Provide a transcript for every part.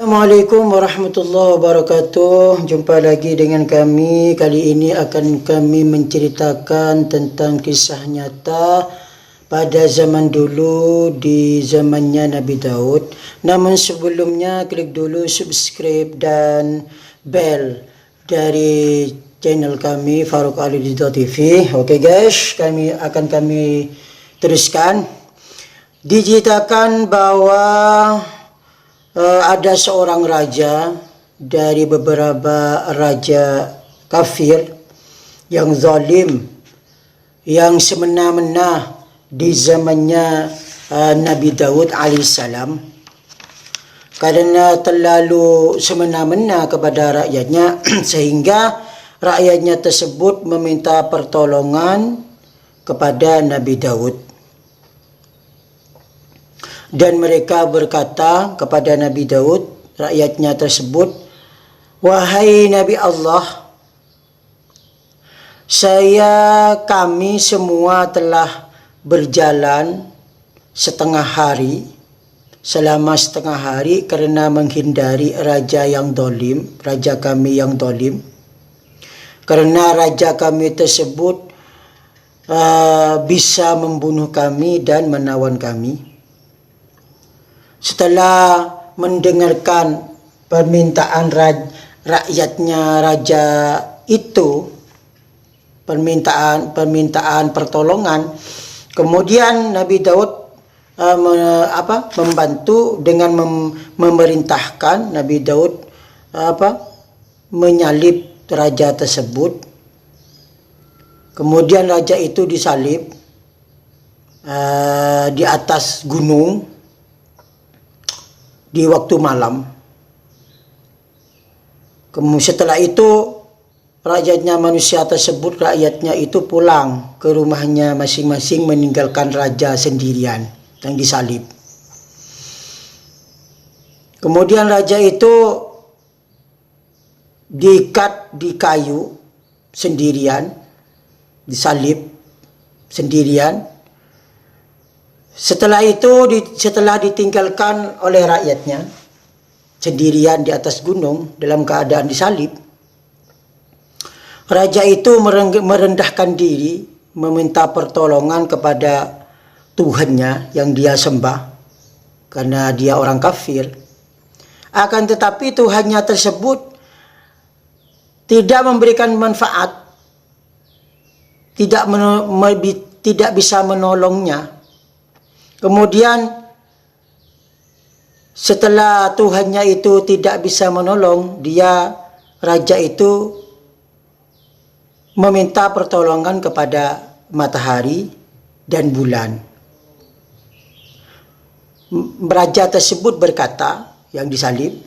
Assalamualaikum warahmatullahi wabarakatuh. Jumpa lagi dengan kami. Kali ini akan kami menceritakan tentang kisah nyata pada zaman dulu, di zamannya Nabi Daud. Namun sebelumnya klik dulu subscribe dan bell dari channel kami Farouk Ali TV. Oke guys, kami teruskan. Diceritakan bahwa ada seorang raja dari beberapa raja kafir yang zalim, yang semena-mena di zamannya Nabi Daud alaihissalam, karena terlalu semena-mena kepada rakyatnya sehingga rakyatnya tersebut meminta pertolongan kepada Nabi Daud. Dan mereka berkata kepada Nabi Daud, rakyatnya tersebut, "Wahai Nabi Allah, kami semua telah berjalan selama setengah hari karena menghindari raja kami yang dolim. Karena raja kami tersebut bisa membunuh kami dan menawan kami." Setelah mendengarkan permintaan rakyatnya raja itu, permintaan pertolongan, kemudian Nabi Daud membantu dengan memerintahkan Nabi Daud menyalib raja tersebut. Kemudian raja itu disalib di atas gunung di waktu malam. Kemudian setelah itu rakyatnya itu pulang ke rumahnya masing-masing, meninggalkan raja sendirian yang disalib. Kemudian raja itu diikat di kayu sendirian, disalib sendirian. Setelah ditinggalkan oleh rakyatnya sendirian di atas gunung dalam keadaan disalib, raja itu merendahkan diri, meminta pertolongan kepada Tuhannya yang dia sembah karena dia orang kafir. Akan tetapi Tuhannya tersebut tidak memberikan manfaat, tidak bisa menolongnya. Kemudian setelah Tuhannya itu tidak bisa menolong, raja itu meminta pertolongan kepada matahari dan bulan. Raja tersebut berkata, yang disalib,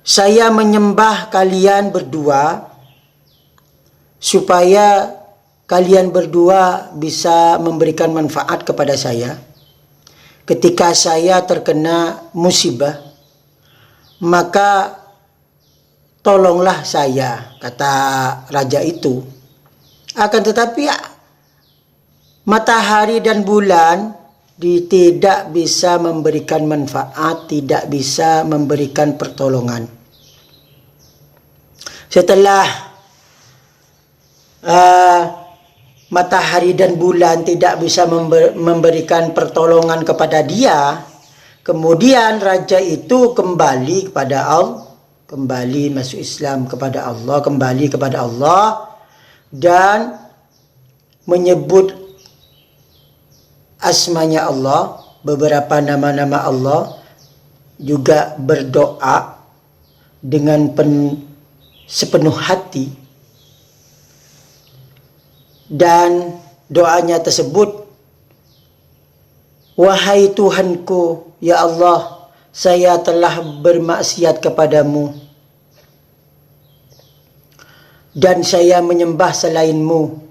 "Saya menyembah kalian berdua supaya kalian berdua bisa memberikan manfaat kepada saya ketika saya terkena musibah, maka tolonglah saya," kata raja itu. Akan tetapi matahari dan bulan tidak bisa memberikan manfaat, tidak bisa memberikan pertolongan. Setelah matahari dan bulan tidak bisa memberikan pertolongan kepada dia, kemudian raja itu kembali kepada Allah, kembali masuk Islam kepada Allah, kembali kepada Allah dan menyebut asmanya Allah, beberapa nama-nama Allah, juga berdoa dengan sepenuh hati. Dan doanya tersebut, "Wahai Tuhanku, ya Allah, saya telah bermaksiat kepadamu dan saya menyembah selainmu.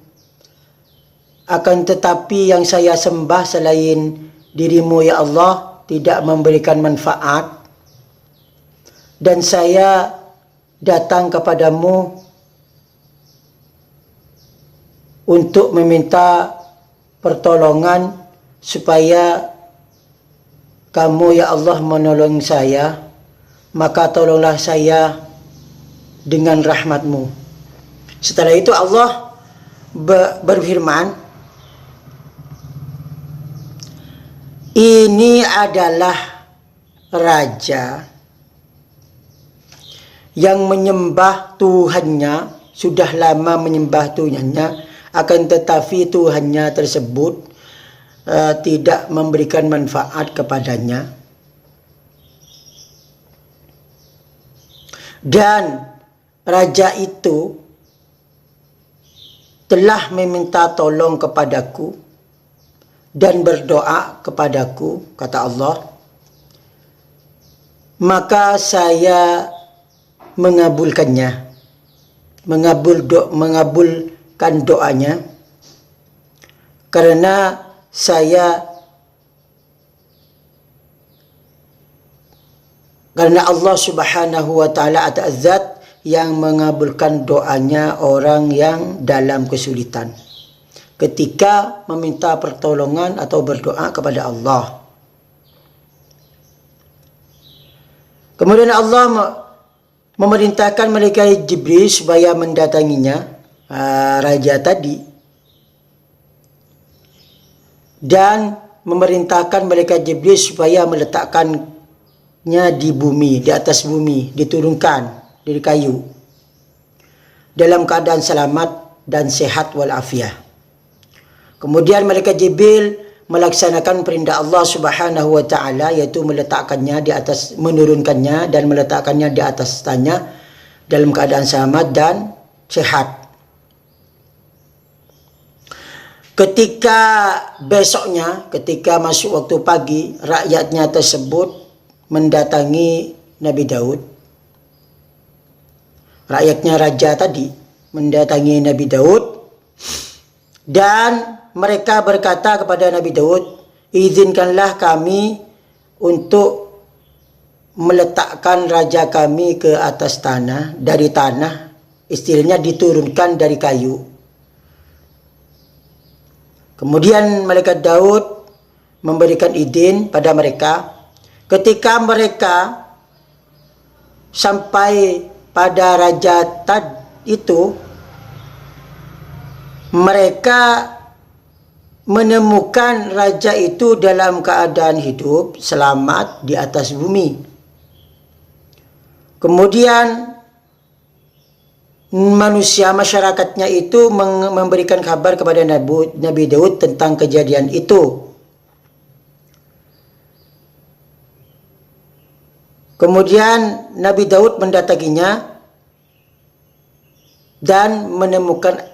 Akan tetapi yang saya sembah selain dirimu, ya Allah, tidak memberikan manfaat. Dan saya datang kepadamu untuk meminta pertolongan supaya kamu ya Allah menolong saya, maka tolonglah saya dengan rahmat-Mu. Setelah itu Allah berfirman, ini adalah raja yang menyembah Tuhannya, sudah lama menyembah Tuhannya, akan tetapi Tuhannya tersebut tidak memberikan manfaat kepadanya. Dan raja itu telah meminta tolong kepadaku dan berdoa kepadaku, kata Allah, maka saya mengabulkannya, mengabulkan doanya, karena Allah Subhanahu wa taala adalah zat yang mengabulkan doanya orang yang dalam kesulitan ketika meminta pertolongan atau berdoa kepada Allah. Kemudian Allah memerintahkan malaikat Jibril supaya mendatanginya, raja tadi, dan memerintahkan malaikat Jibril supaya meletakkannya di bumi, di atas bumi, diturunkan dari kayu dalam keadaan selamat dan sehat walafiat. Kemudian malaikat Jibril melaksanakan perintah Allah Subhanahu wa taala, yaitu meletakkannya di atas, menurunkannya dan meletakkannya di atas tanah dalam keadaan selamat dan sehat. Ketika besoknya, ketika masuk waktu pagi, rakyatnya tersebut mendatangi Nabi Daud. Rakyatnya raja tadi mendatangi Nabi Daud, dan mereka berkata kepada Nabi Daud, izinkanlah kami untuk meletakkan raja kami ke atas tanah, dari tanah, istilahnya diturunkan dari kayu. Kemudian malaikat Daud memberikan izin pada mereka. Ketika mereka sampai pada raja itu, mereka menemukan raja itu dalam keadaan hidup selamat di atas bumi. Kemudian manusia, masyarakatnya itu memberikan kabar kepada Nabi Daud tentang kejadian itu. Kemudian Nabi Daud mendatanginya dan menemukan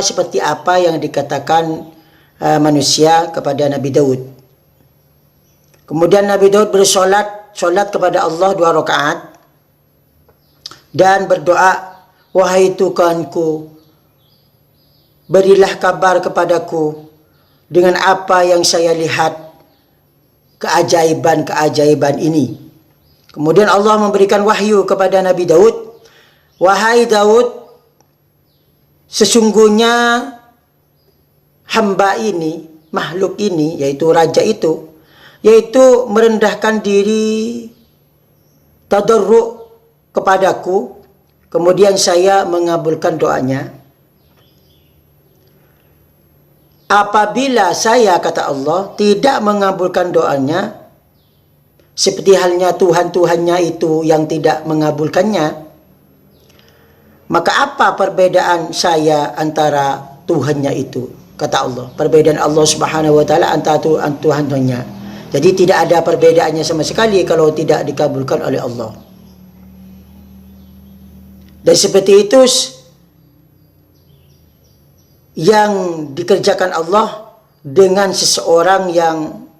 seperti apa yang dikatakan manusia kepada Nabi Daud. Kemudian Nabi Daud bersolat kepada Allah 2 rakaat dan berdoa, wahai Tuhanku, berilah kabar kepadaku dengan apa yang saya lihat, keajaiban-keajaiban ini. Kemudian Allah memberikan wahyu kepada Nabi Daud, wahai Daud, sesungguhnya hamba ini, makhluk ini, yaitu raja itu, yaitu merendahkan diri, tadarru' kepadaku, kemudian saya mengabulkan doanya. Apabila saya, kata Allah, tidak mengabulkan doanya, seperti halnya Tuhan-Tuhannya itu yang tidak mengabulkannya, maka apa perbedaan saya antara Tuhannya itu? Kata Allah, perbedaan Allah Subhanahu wa taala antara Tuhan-Tuhannya. Jadi tidak ada perbedaannya sama sekali kalau tidak dikabulkan oleh Allah. Dan seperti itu yang dikerjakan Allah dengan seseorang yang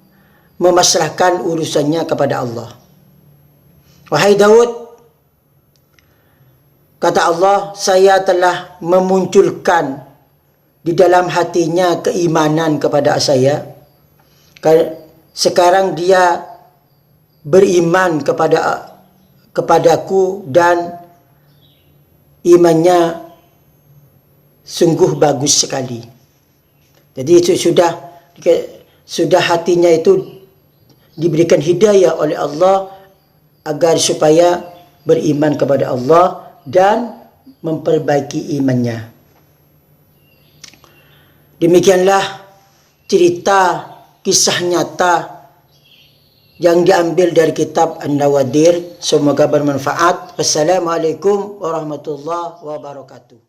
memasrahkan urusannya kepada Allah. Wahai Daud, kata Allah, saya telah memunculkan di dalam hatinya keimanan kepada saya. Sekarang dia beriman kepadaku dan imannya sungguh bagus sekali. Jadi itu sudah hatinya itu diberikan hidayah oleh Allah agar supaya beriman kepada Allah dan memperbaiki imannya. Demikianlah cerita kisah nyata yang diambil dari kitab An-Nawadir. Semoga bermanfaat. Wassalamualaikum warahmatullahi wabarakatuh.